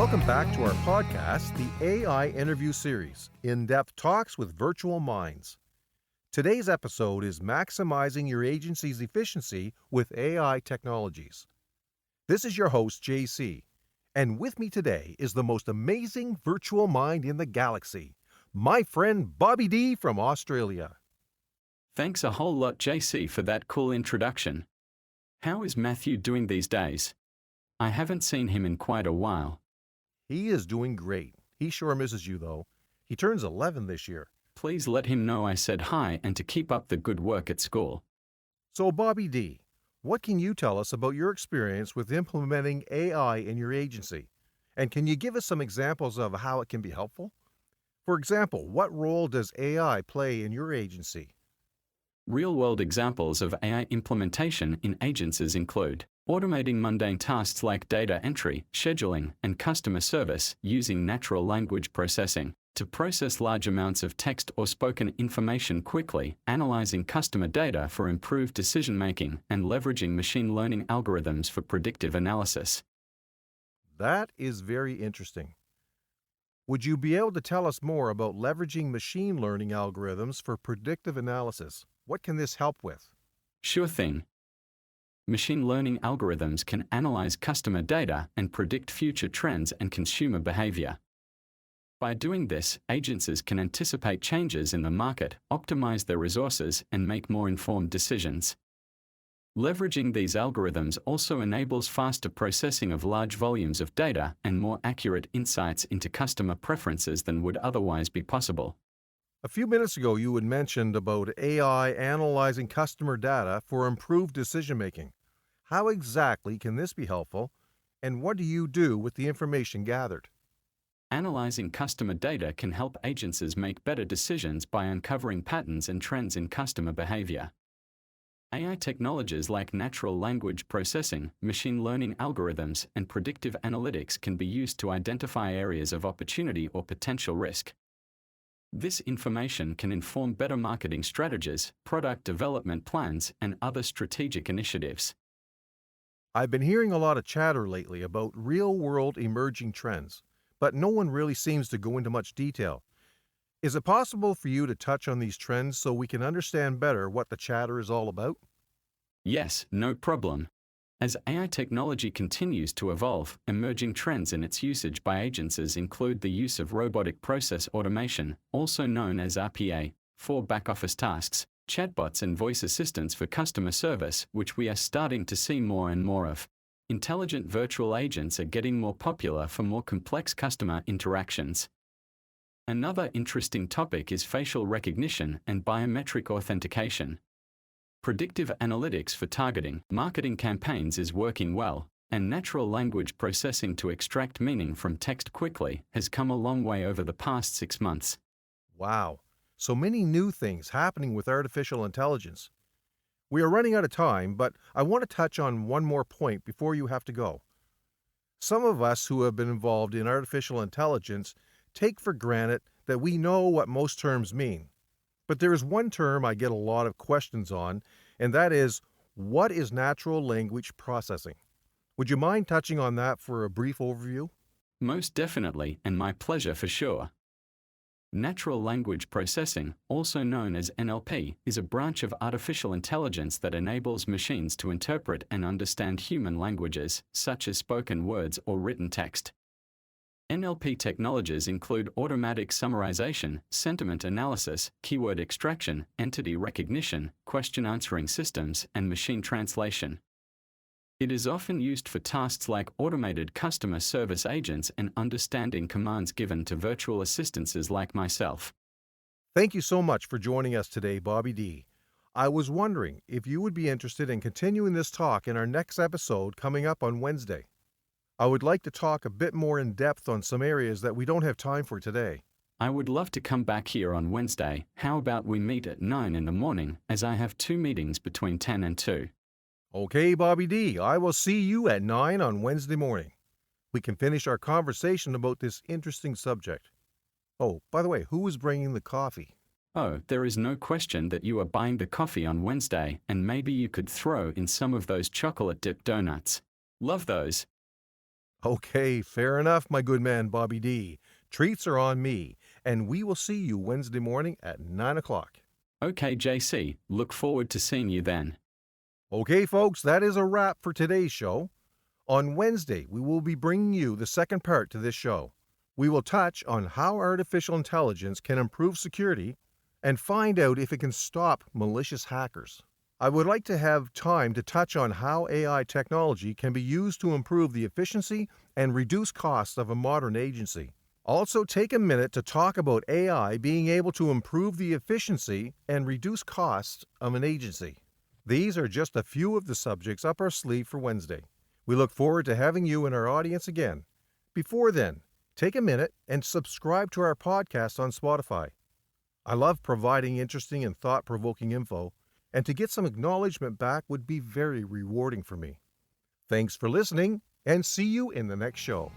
Welcome back to our podcast, the AI Interview Series, in-depth talks with virtual minds. Today's episode is maximizing your agency's efficiency with AI technologies. This is your host, JC, and with me today is the most amazing virtual mind in the galaxy, my friend Bobby D from Australia. Thanks a whole lot, JC, for that cool introduction. How is Matthew doing these days? I haven't seen him in quite a while. He is doing great. He sure misses you, though. He turns 11 this year. Please let him know I said hi and to keep up the good work at school. So, Bobby D, what can you tell us about your experience with implementing AI in your agency? And can you give us some examples of how it can be helpful? For example, what role does AI play in your agency? Real-world examples of AI implementation in agencies include automating mundane tasks like data entry, scheduling, and customer service using natural language processing to process large amounts of text or spoken information quickly, analyzing customer data for improved decision-making, and leveraging machine learning algorithms for predictive analysis. That is very interesting. Would you be able to tell us more about leveraging machine learning algorithms for predictive analysis? What can this help with? Sure thing. Machine learning algorithms can analyze customer data and predict future trends and consumer behavior. By doing this, agencies can anticipate changes in the market, optimize their resources, and make more informed decisions. Leveraging these algorithms also enables faster processing of large volumes of data and more accurate insights into customer preferences than would otherwise be possible. A few minutes ago, you had mentioned about AI analyzing customer data for improved decision-making. How exactly can this be helpful, and what do you do with the information gathered? Analyzing customer data can help agencies make better decisions by uncovering patterns and trends in customer behavior. AI technologies like natural language processing, machine learning algorithms, and predictive analytics can be used to identify areas of opportunity or potential risk. This information can inform better marketing strategies, product development plans, and other strategic initiatives. I've been hearing a lot of chatter lately about real-world emerging trends, but no one really seems to go into much detail. Is it possible for you to touch on these trends so we can understand better what the chatter is all about? Yes, no problem. As AI technology continues to evolve, emerging trends in its usage by agencies include the use of robotic process automation, also known as RPA, for back-office tasks, chatbots and voice assistants for customer service, which we are starting to see more and more of. Intelligent virtual agents are getting more popular for more complex customer interactions. Another interesting topic is facial recognition and biometric authentication. Predictive analytics for targeting marketing campaigns is working well, and natural language processing to extract meaning from text quickly has come a long way over the past 6 months. Wow, so many new things happening with artificial intelligence. We are running out of time, but I want to touch on one more point before you have to go. Some of us who have been involved in artificial intelligence take for granted that we know what most terms mean. But there is one term I get a lot of questions on, and that is, what is natural language processing? Would you mind touching on that for a brief overview? Most definitely, and my pleasure for sure. Natural language processing, also known as NLP, is a branch of artificial intelligence that enables machines to interpret and understand human languages, such as spoken words or written text. NLP technologies include automatic summarization, sentiment analysis, keyword extraction, entity recognition, question answering systems, and machine translation. It is often used for tasks like automated customer service agents and understanding commands given to virtual assistants like myself. Thank you so much for joining us today, Bobby D. I was wondering if you would be interested in continuing this talk in our next episode coming up on Wednesday. I would like to talk a bit more in depth on some areas that we don't have time for today. I would love to come back here on Wednesday. How about we meet at 9 in the morning, as I have 2 meetings between 10 and 2. Okay, Bobby D, I will see you at 9 on Wednesday morning. We can finish our conversation about this interesting subject. Oh, by the way, who is bringing the coffee? Oh, there is no question that you are buying the coffee on Wednesday, and maybe you could throw in some of those chocolate-dipped donuts. Love those. Okay, fair enough, my good man Bobby D. Treats are on me, and we will see you Wednesday morning at 9 o'clock. Okay, JC, look forward to seeing you then. Okay, folks, that is a wrap for today's show. On Wednesday, we will be bringing you the second part to this show. We will touch on how artificial intelligence can improve security and find out if it can stop malicious hackers. I would like to have time to touch on how AI technology can be used to improve the efficiency and reduce costs of a modern agency. Also, take a minute to talk about AI being able to improve the efficiency and reduce costs of an agency. These are just a few of the subjects up our sleeve for Wednesday. We look forward to having you in our audience again. Before then, take a minute and subscribe to our podcast on Spotify. I love providing interesting and thought-provoking info, and to get some acknowledgement back would be very rewarding for me. Thanks for listening, and see you in the next show.